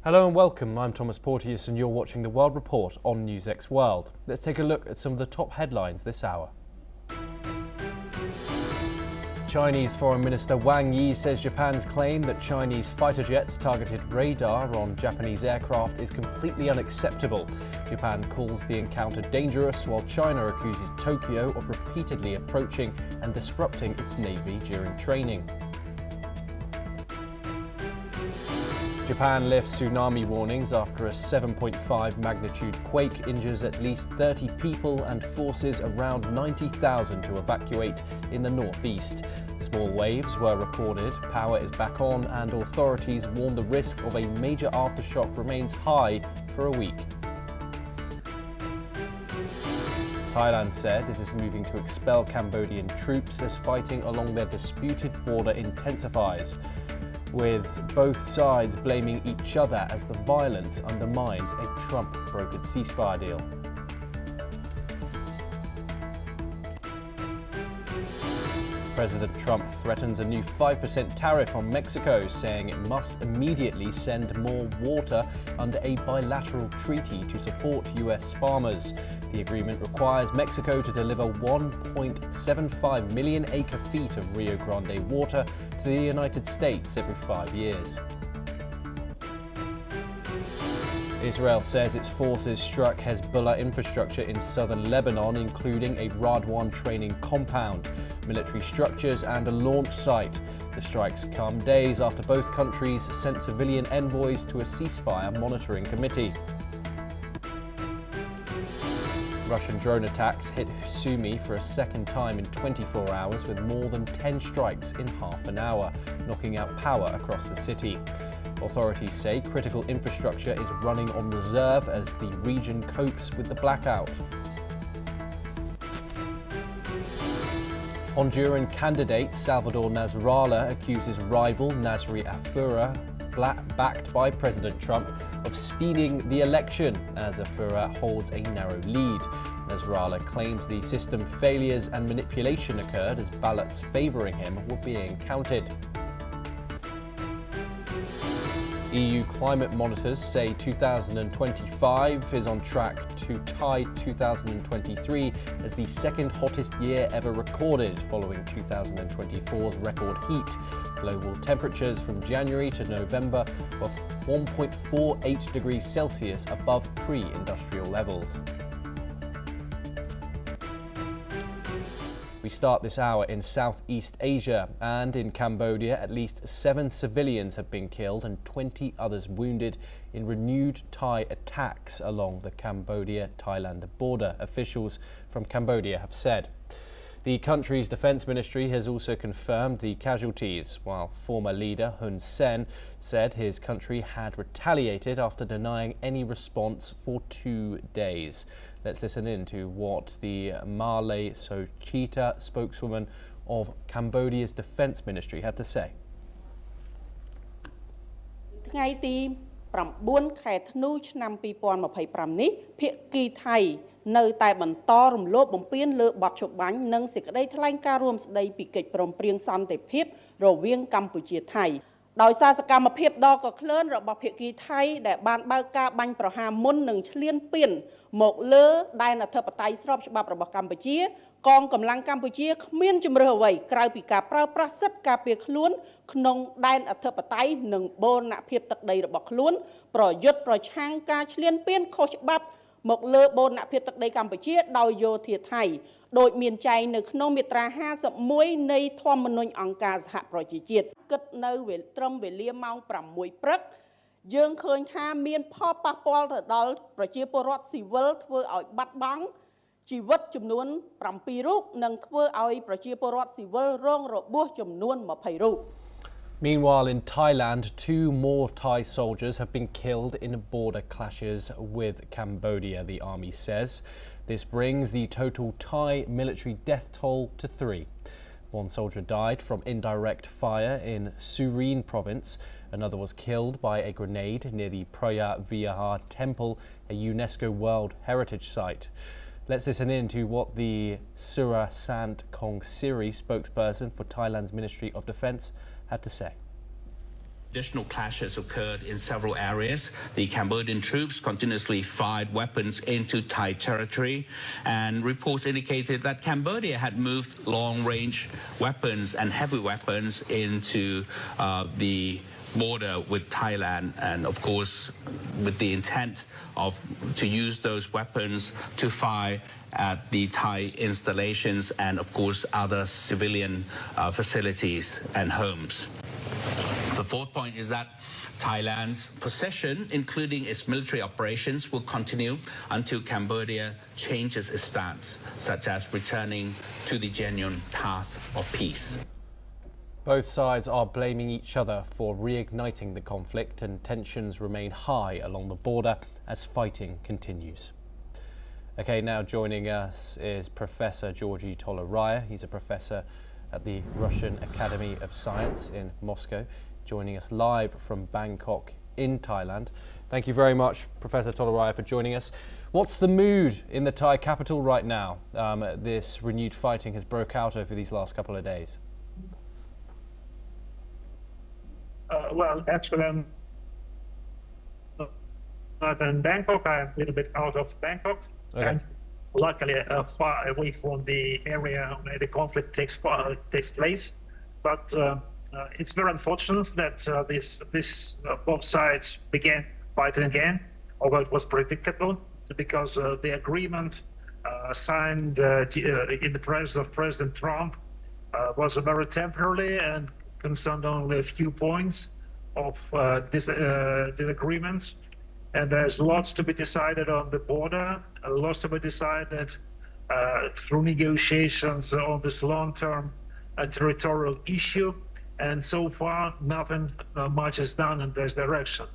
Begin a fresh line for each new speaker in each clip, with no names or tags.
Hello and welcome, I'm Thomas Porteous and you're watching the World Report on NewsX World. Let's take a look at some of the top headlines this hour. Chinese Foreign Minister Wang Yi says Japan's claim that Chinese fighter jets targeted radar on Japanese aircraft is completely unacceptable. Japan calls the encounter dangerous, while China accuses Tokyo of repeatedly approaching and disrupting its navy during training. Japan lifts tsunami warnings after a 7.5 magnitude quake injures at least 30 people and forces around 90,000 to evacuate in the northeast. Small waves were recorded, power is back on, and authorities warn the risk of a major aftershock remains high for a week. Thailand said it is moving to expel Cambodian troops as fighting along their disputed border intensifies, with both sides blaming each other as the violence undermines a Trump-brokered ceasefire deal. President Trump threatens a new 5% tariff on Mexico, saying it must immediately send more water under a bilateral treaty to support U.S. farmers. The agreement requires Mexico to deliver 1.75 million acre-feet of Rio Grande water to the United States every 5 years. Israel says its forces struck Hezbollah infrastructure in southern Lebanon, including a Radwan training compound, military structures and a launch site. The strikes come days after both countries sent civilian envoys to a ceasefire monitoring committee. Russian drone attacks hit Sumy for a second time in 24 hours, with more than 10 strikes in half an hour, knocking out power across the city. Authorities say critical infrastructure is running on reserve as the region copes with the blackout. Honduran candidate Salvador Nasrallah accuses rival Nasri Afura, backed by President Trump, of stealing the election, as Afura holds a narrow lead. Nasrallah claims the system failures and manipulation occurred as ballots favouring him were being counted. EU climate monitors say 2025 is on track to tie 2023 as the second hottest year ever recorded, following 2024's record heat. Global temperatures from January to November were 1.48 degrees Celsius above pre-industrial levels. We start this hour in Southeast Asia, and in Cambodia at least 7 civilians have been killed and 20 others wounded in renewed Thai attacks along the Cambodia-Thailand border, officials from Cambodia have said. The country's defence ministry has also confirmed the casualties, while former leader Hun Sen said his country had retaliated after denying any response for 2 days. Let's listen in to what the Malay Sochita spokeswoman of Cambodia's defence ministry had to say.
ថ្ងៃទី9 ខែធ្នូឆ្នាំ2025 នេះភាគីថៃនៅតែបន្តរំលោភបំពានលើបទច្បាញ់និងសេចក្តីថ្លែងការណ៍រួមស្តីពីកិច្ចព្រមព្រៀងសន្តិភាពរវាងកម្ពុជាថៃ ដោយសារសកម្មភាពដ៏កក្លឿនរបស់ភាគីថៃដែលបានបើកការបាញ់ប្រហារមុននឹងឈ្លានពានមកលើដែនអធិបតេយ្យស្របច្បាប់របស់កម្ពុជា កងកម្លាំងកម្ពុជាគ្មានជំរឿសអ្វីក្រៅពីការប្រើប្រាស់សិទ្ធិការពារខ្លួនក្នុងដែនអធិបតេយ្យនិងបូរណភាពទឹកដីរបស់ខ្លួនប្រយុទ្ធប្រឆាំងការឈ្លានពានខុសច្បាប់មកលើបូរណភាពទឹកដីកម្ពុជាដោយយោធាថៃ ដោយមានចែងនៅក្នុងមាត្រា 51 នៃធម្មនុញ្ញអង្គការសហប្រជាជាតិគិតនៅត្រឹមវេលាម៉ោង 6 ព្រឹក យើងឃើញថាមានផលប៉ះពាល់ទៅដល់ប្រជាពលរដ្ឋស៊ីវិលធ្វើឲ្យបាត់បង់ជីវិតចំនួន 7 រូប និងធ្វើឲ្យប្រជាពលរដ្ឋស៊ីវិលរងរបួសចំនួន 20 រូប
Meanwhile, in Thailand, 2 more Thai soldiers have been killed in border clashes with Cambodia, the army says. This brings the total Thai military death toll to 3. 1 soldier died from indirect fire in Surin province. Another was killed by a grenade near the Praya Vihar Temple, a UNESCO World Heritage Site. Let's listen in to what the Surasant Kong Siri, spokesperson for Thailand's Ministry of Defence, had to say.
Additional clashes occurred in several areas. The Cambodian troops continuously fired weapons into Thai territory, and reports indicated that Cambodia had moved long-range weapons and heavy weapons into the border with Thailand, and of course with the intent to use those weapons to fire at the Thai installations and of course other civilian facilities and homes. The fourth point is that Thailand's possession, including its military operations, will continue until Cambodia changes its stance, such as returning to the genuine path of peace.
Both sides are blaming each other for reigniting the conflict, and tensions remain high along the border as fighting continues. Okay, now joining us is Professor Georgi Toleraya. He's a professor at the Russian Academy of Science in Moscow, joining us live from Bangkok in Thailand. Thank you very much, Professor Toleraya, for joining us. What's the mood in the Thai capital right now? This renewed fighting has broke out over these last couple of days.
Well, actually, I'm not in Bangkok. I'm a little bit out of Bangkok,
Okay.
and luckily far away from the area where the conflict takes place. But it's very unfortunate that both sides began fighting again, although it was predictable, because the agreement signed in the presence of President Trump was very temporary and concerned only a few points of disagreements. And there's lots to be decided on the border, lots to be decided through negotiations on this long-term territorial issue. And so far, nothing much is done in this direction.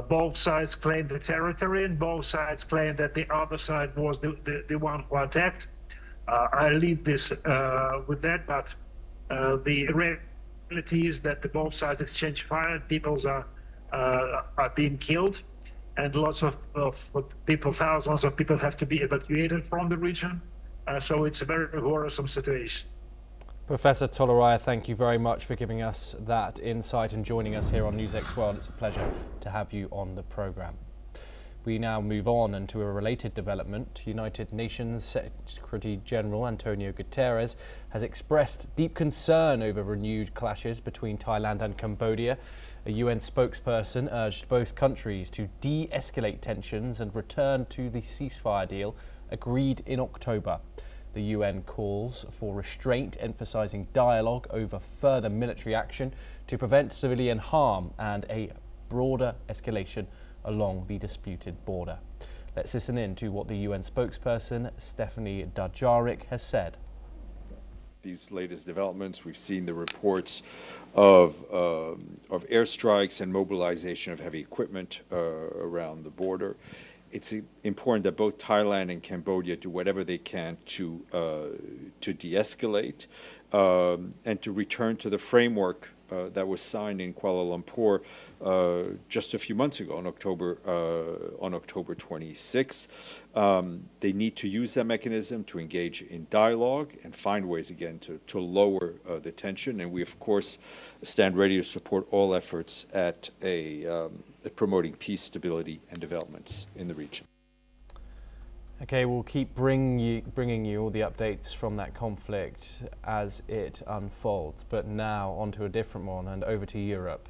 Both sides claim the territory, and both sides claim that the other side was the one who attacked. I leave this with that, but the reality is that both sides exchange fire, people are being killed, and lots of people, thousands of people have to be evacuated from the region. So it's a very worrisome situation.
Professor Toleraya, thank you very much for giving us that insight and joining us here on NewsX World. It's a pleasure to have you on the programme. We now move on and to a related development. United Nations Secretary General Antonio Guterres has expressed deep concern over renewed clashes between Thailand and Cambodia. A UN spokesperson urged both countries to de-escalate tensions and return to the ceasefire deal agreed in October. The UN calls for restraint, emphasising dialogue over further military action to prevent civilian harm and a broader escalation along the disputed border. Let's listen in to what the UN spokesperson Stephanie Dujarric has said.
These latest developments, we've seen the reports of airstrikes and mobilization of heavy equipment around the border. It's important that both Thailand and Cambodia do whatever they can to de-escalate and to return to the framework that was signed in Kuala Lumpur just a few months ago, on October 26. They need to use that mechanism to engage in dialogue and find ways again to lower the tension. And we, of course, stand ready to support all efforts at promoting peace, stability, and developments in the region.
Okay, we'll keep bringing you all the updates from that conflict as it unfolds. But now onto a different one and over to Europe.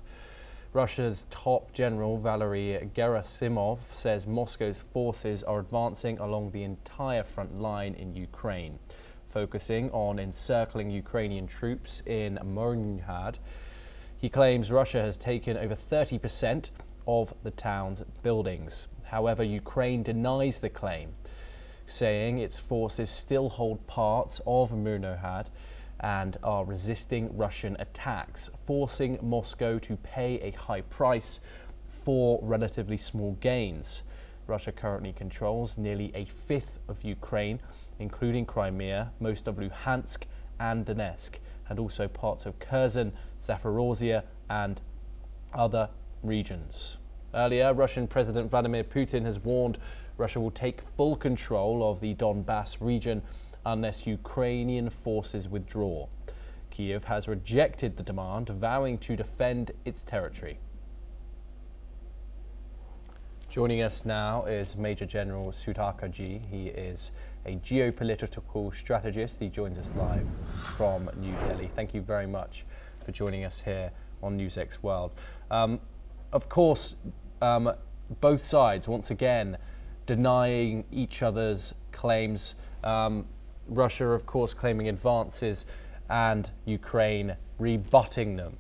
Russia's top general Valery Gerasimov says Moscow's forces are advancing along the entire front line in Ukraine, focusing on encircling Ukrainian troops in Murmanhad. He claims Russia has taken over 30% of the town's buildings. However, Ukraine denies the claim, saying its forces still hold parts of Murmanhad and are resisting Russian attacks, forcing Moscow to pay a high price for relatively small gains. Russia currently controls nearly a fifth of Ukraine, including Crimea, most of Luhansk and Donetsk, and also parts of Kherson, Zaporozhye and other regions. Earlier, Russian President Vladimir Putin has warned Russia will take full control of the Donbass region unless Ukrainian forces withdraw. Kyiv has rejected the demand, vowing to defend its territory. Joining us now is Major General Sudhakar. He is a geopolitical strategist. He joins us live from New Delhi. Thank you very much for joining us here on NewsX World. Of course, both sides once again denying each other's claims. Russia, of course, claiming advances and Ukraine rebutting them.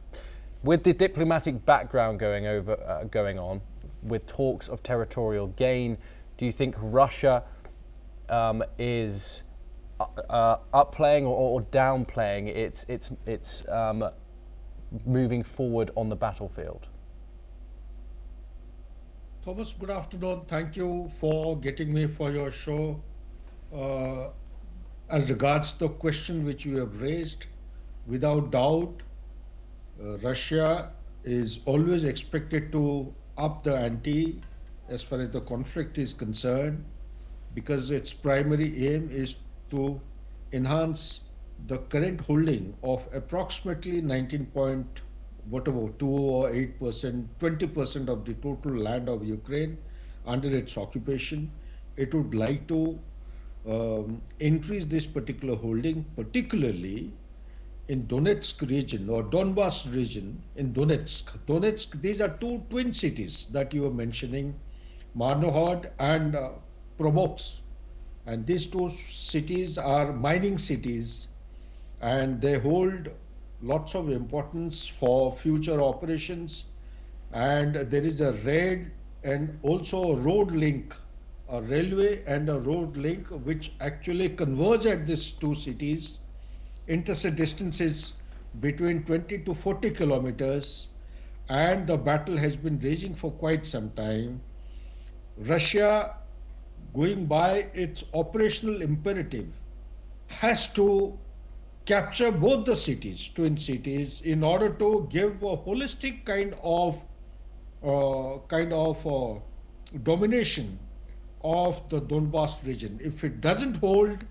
With the diplomatic background going on, with talks of territorial gain, do you think Russia is upplaying or downplaying its moving forward on the battlefield?
Thomas, good afternoon. Thank you for getting me for your show. As regards the question which you have raised, without doubt, Russia is always expected to up the ante as far as the conflict is concerned, because its primary aim is to enhance the current holding of approximately 19.2 or 8%, 20% of the total land of Ukraine under its occupation. It would like to increase this particular holding, particularly in Donetsk region or Donbas region in Donetsk, these are two twin cities that you were mentioning, Marnohod and Provox. And these two cities are mining cities, and they hold lots of importance for future operations. And there is a rail and also a road link, a railway and a road link which actually converge at these two cities. Interstate distance is between 20 to 40 kilometers, and the battle has been raging for quite some time. Russia, going by its operational imperative, has to capture both the cities, twin cities, in order to give a holistic kind of domination of the Donbas region. If it doesn't hold,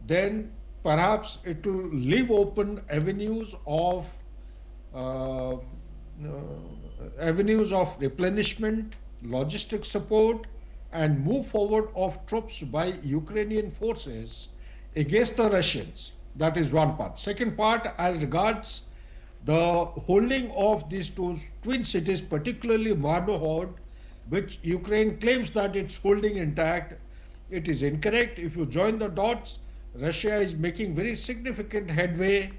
then perhaps it will leave open avenues of replenishment, logistic support, and move forward of troops by Ukrainian forces against the Russians. That is one part. Second part, as regards the holding of these two twin cities, particularly Marnohod, which Ukraine claims that it's holding intact, it is incorrect. If you join the dots, Russia is making very significant headway,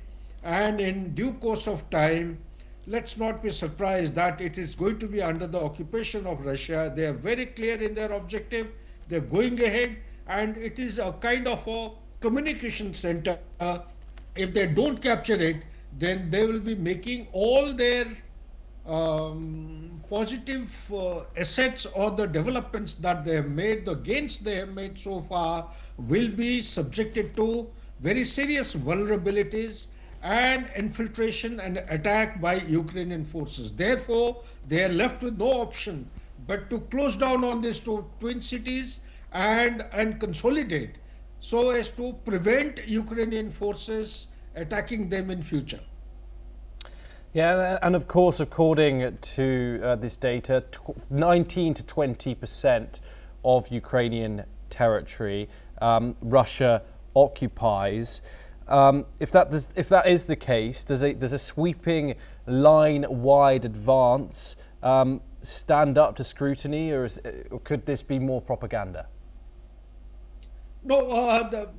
and in due course of time, let's not be surprised that it is going to be under the occupation of Russia. They are very clear in their objective. They're going ahead, and it is a kind of a communication center. If they don't capture it, then they will be making all their positive assets or the developments that they have made, the gains they have made so far, will be subjected to very serious vulnerabilities and infiltration and attack by Ukrainian forces. Therefore, they are left with no option but to close down on these two twin cities and consolidate, so as to prevent Ukrainian forces attacking them in future.
Yeah, and of course, according to this data, 19 to 20% of Ukrainian territory Russia occupies. If that is the case, does a sweeping line-wide advance stand up to scrutiny, or could this be more propaganda?
No,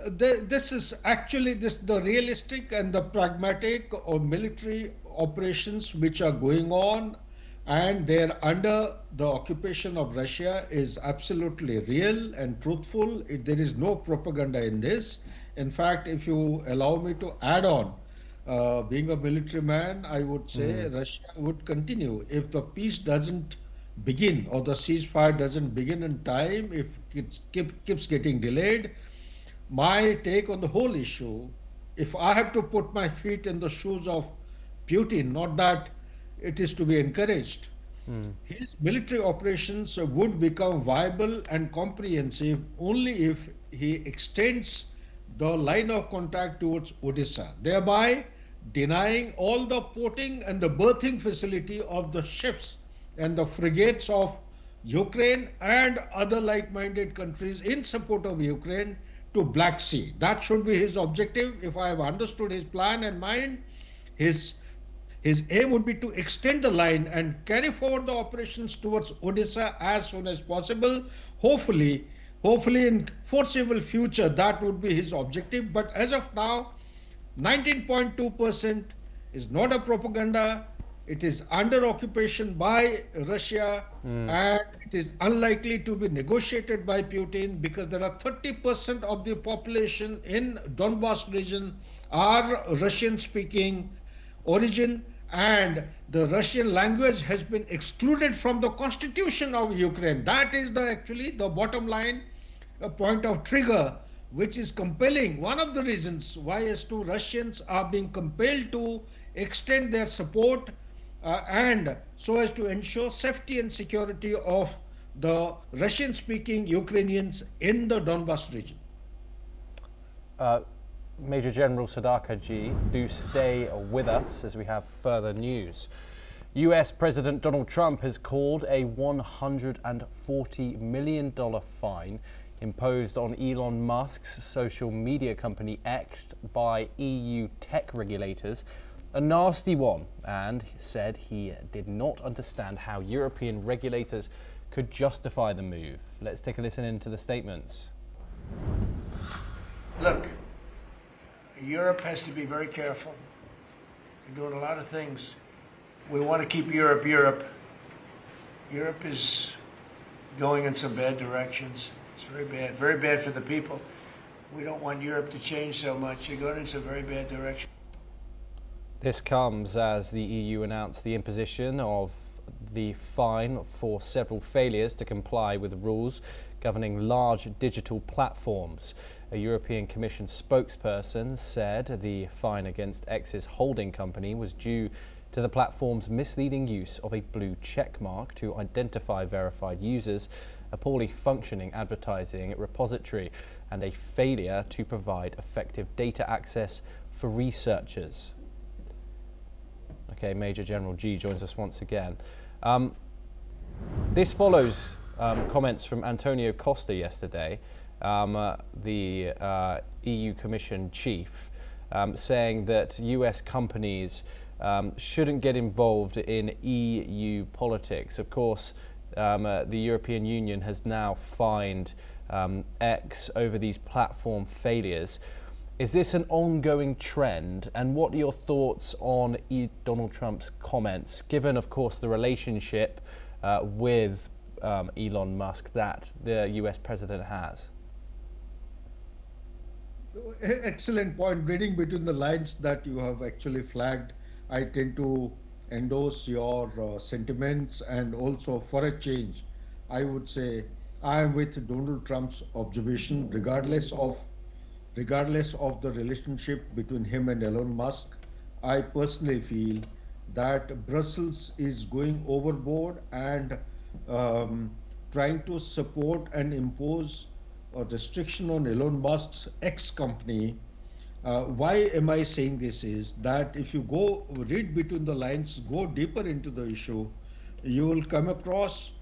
this is actually the realistic and the pragmatic or military operations which are going on, and they're under the occupation of Russia, is absolutely real and truthful. There is no propaganda in this. In fact, if you allow me to add on, being a military man, I would say Russia would continue. If the peace doesn't begin or the ceasefire doesn't begin in time, if it keeps getting delayed, my take on the whole issue, if I have to put my feet in the shoes of Putin, not that it is to be encouraged, his military operations would become viable and comprehensive only if he extends the line of contact towards Odisha. Thereby, denying all the porting and the berthing facility of the ships and the frigates of Ukraine and other like-minded countries in support of Ukraine to Black Sea. That should be his objective. If I have understood his plan and mind, his aim would be to extend the line and carry forward the operations towards Odisha as soon as possible. Hopefully in foreseeable future, that would be his objective. But as of now, 19.2% is not a propaganda. It is under occupation by Russia, and it is unlikely to be negotiated by Putin because there are 30% of the population in Donbas region are Russian-speaking origin, and the Russian language has been excluded from the constitution of Ukraine. That is actually the bottom line, a point of trigger, which is compelling. One of the reasons why S2 Russians are being compelled to extend their support and so as to ensure safety and security of the Russian-speaking Ukrainians in the Donbas region.
Major General Sadaka Ji, do stay with us as we have further news. US President Donald Trump has called a $140 million fine imposed on Elon Musk's social media company X by EU tech regulators a nasty one, and said he did not understand how European regulators could justify the move. Let's take a listen into the statements.
Look, Europe has to be very careful. They're doing a lot of things. We want to keep Europe Europe. Europe is going in some bad directions. It's very bad for the people. We don't want Europe to change so much. They're going in some very bad direction.
This comes as the EU announced the imposition of the fine for several failures to comply with the rules governing large digital platforms. A European Commission spokesperson said the fine against X's holding company was due to the platform's misleading use of a blue check mark to identify verified users, a poorly functioning advertising repository, and a failure to provide effective data access for researchers. Okay, Major General G joins us once again. This follows comments from Antonio Costa yesterday, the EU Commission chief, saying that US companies shouldn't get involved in EU politics. Of course, the European Union has now fined X over these platform failures. Is this an ongoing trend? And what are your thoughts on Donald Trump's comments, given, of course, the relationship with Elon Musk that the US president has?
Excellent point. Reading between the lines that you have actually flagged, I tend to endorse your sentiments, and also for a change, I would say I am with Donald Trump's observation, regardless of the relationship between him and Elon Musk. I personally feel that Brussels is going overboard and trying to support and impose a restriction on Elon Musk's X company. Why am I saying this is that if you go read between the lines, go deeper into the issue, you will come across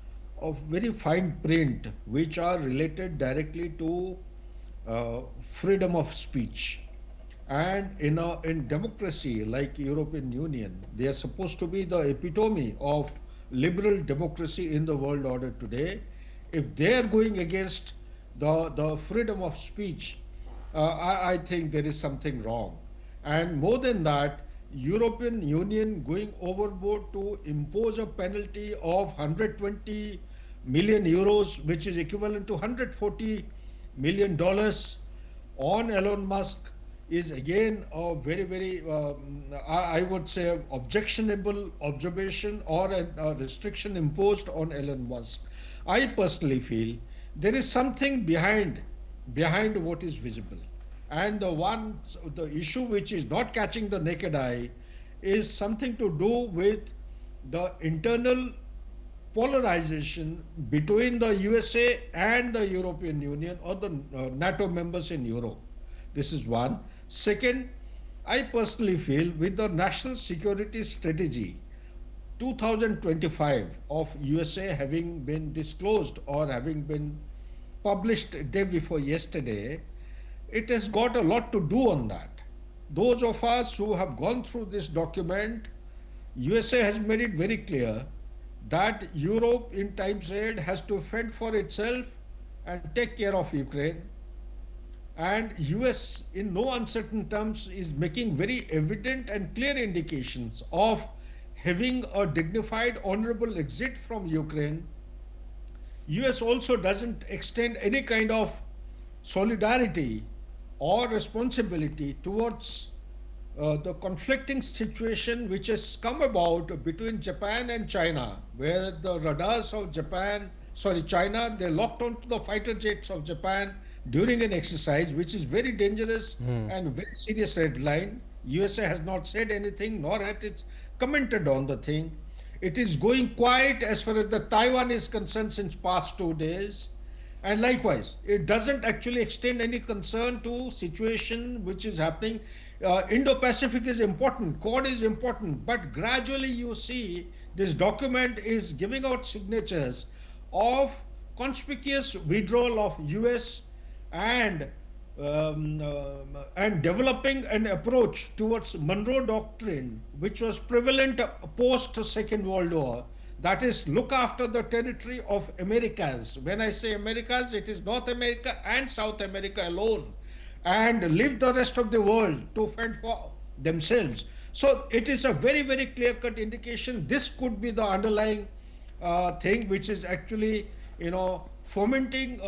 a very fine print which are related directly to freedom of speech. And in democracy like European Union, they are supposed to be the epitome of liberal democracy in the world order today. If they are going against the freedom of speech, I think there is something wrong. And more than that, European Union going overboard to impose a penalty of 120 million euros, which is equivalent to $140 million on Elon Musk, is again a very, I would say, objectionable observation or a restriction imposed on Elon Musk. I personally feel there is something behind what is visible. And the issue which is not catching the naked eye is something to do with the internal polarization between the USA and the European Union or the NATO members in Europe. This is one. Second, I personally feel with the national security strategy 2025 of USA having been disclosed or having been published day before yesterday, it has got a lot to do on that. Those of us who have gone through this document, USA has made it very clear that Europe in times ahead has to fend for itself and take care of Ukraine. And US in no uncertain terms is making very evident and clear indications of having a dignified, honorable exit from Ukraine. US also doesn't extend any kind of solidarity or responsibility towards the conflicting situation which has come about between Japan and China, where the radars of China, they locked onto the fighter jets of Japan during an exercise, which is very dangerous and very serious red line. USA has not said anything, nor has it commented on the thing. It is going quiet as far as the Taiwan is concerned since past 2 days. And likewise, it doesn't actually extend any concern to situation which is happening. Indo-Pacific is important, Quad is important, but gradually you see this document is giving out signatures of conspicuous withdrawal of US and developing an approach towards Monroe Doctrine, which was prevalent post Second World War. That is, look after the territory of Americas. When I say Americas, it is North America and South America alone, and leave the rest of the world to fend for themselves. So it is a very, very clear-cut indication. This could be the underlying thing which is actually, fomenting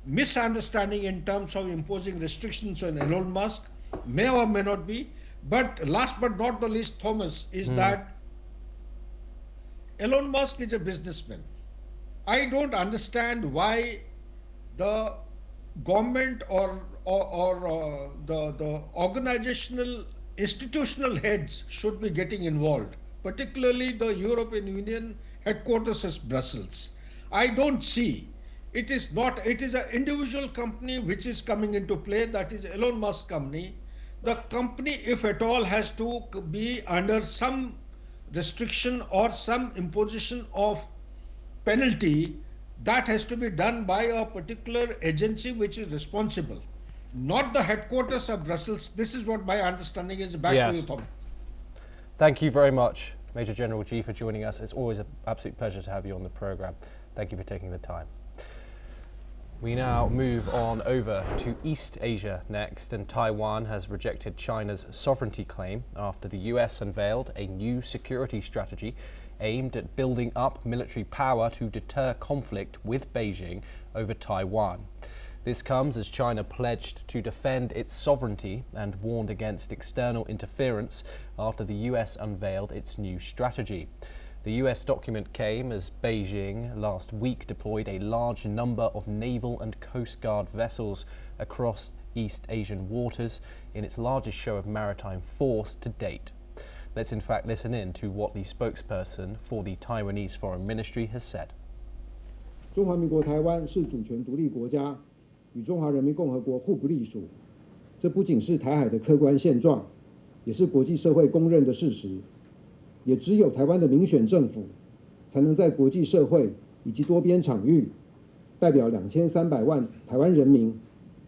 misunderstanding in terms of imposing restrictions on Elon Musk. May or may not be. But last but not the least, Thomas, is that Elon Musk is a businessman. I don't understand why the government or the organizational, institutional heads should be getting involved, particularly the European Union headquarters is Brussels. I don't see. It is not, it is an individual company which is coming into play, that is Elon Musk company. The company, if at all, has to be under some restriction or some imposition of penalty. That has to be done by a particular agency which is responsible, not the headquarters of Brussels. This is what my understanding is. Back to you, Tom.
Thank you very much, Major General G, for joining us. It's always an absolute pleasure to have you on the programme. Thank you for taking the time. We now move on over to East Asia next, and Taiwan has rejected China's sovereignty claim after the US unveiled a new security strategy aimed at building up military power to deter conflict with Beijing over Taiwan. This comes as China pledged to defend its sovereignty and warned against external interference after the US unveiled its new strategy. The US document came as Beijing last week deployed a large number of naval and coast guard vessels across East Asian waters in its largest show of maritime force to date. Let's in fact listen in to what the spokesperson for the Taiwanese Foreign Ministry has said.
中华民国台湾是主权独立国家，与中华人民共和国互不隶属。这不仅是台海的客观现状，也是国际社会公认的事实。也只有台湾的民选政府，才能在国际社会以及多边场域，代表2300万台湾人民，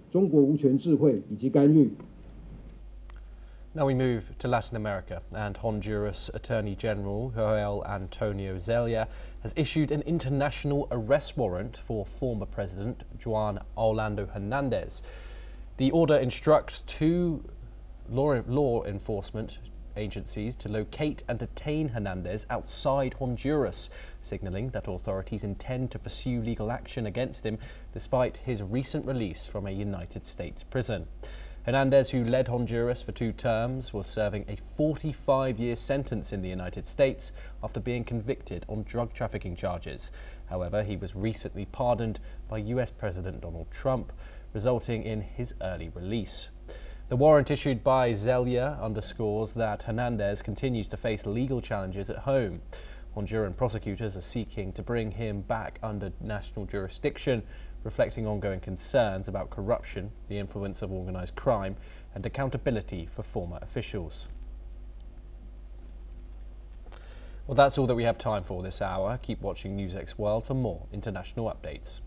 中国无权智慧以及干预。
Now we move to Latin America, and Honduras Attorney General Joel Antonio Zelaya has issued an international arrest warrant for former President Juan Orlando Hernandez. The order instructs two law enforcement agencies to locate and detain Hernandez outside Honduras, signalling that authorities intend to pursue legal action against him despite his recent release from a United States prison. Hernandez, who led Honduras for 2 terms, was serving a 45-year sentence in the United States after being convicted on drug trafficking charges. However, he was recently pardoned by US President Donald Trump, resulting in his early release. The warrant issued by Zelaya underscores that Hernandez continues to face legal challenges at home. Honduran prosecutors are seeking to bring him back under national jurisdiction, reflecting ongoing concerns about corruption, the influence of organised crime and accountability for former officials. Well, that's all that we have time for this hour. Keep watching NewsX World for more international updates.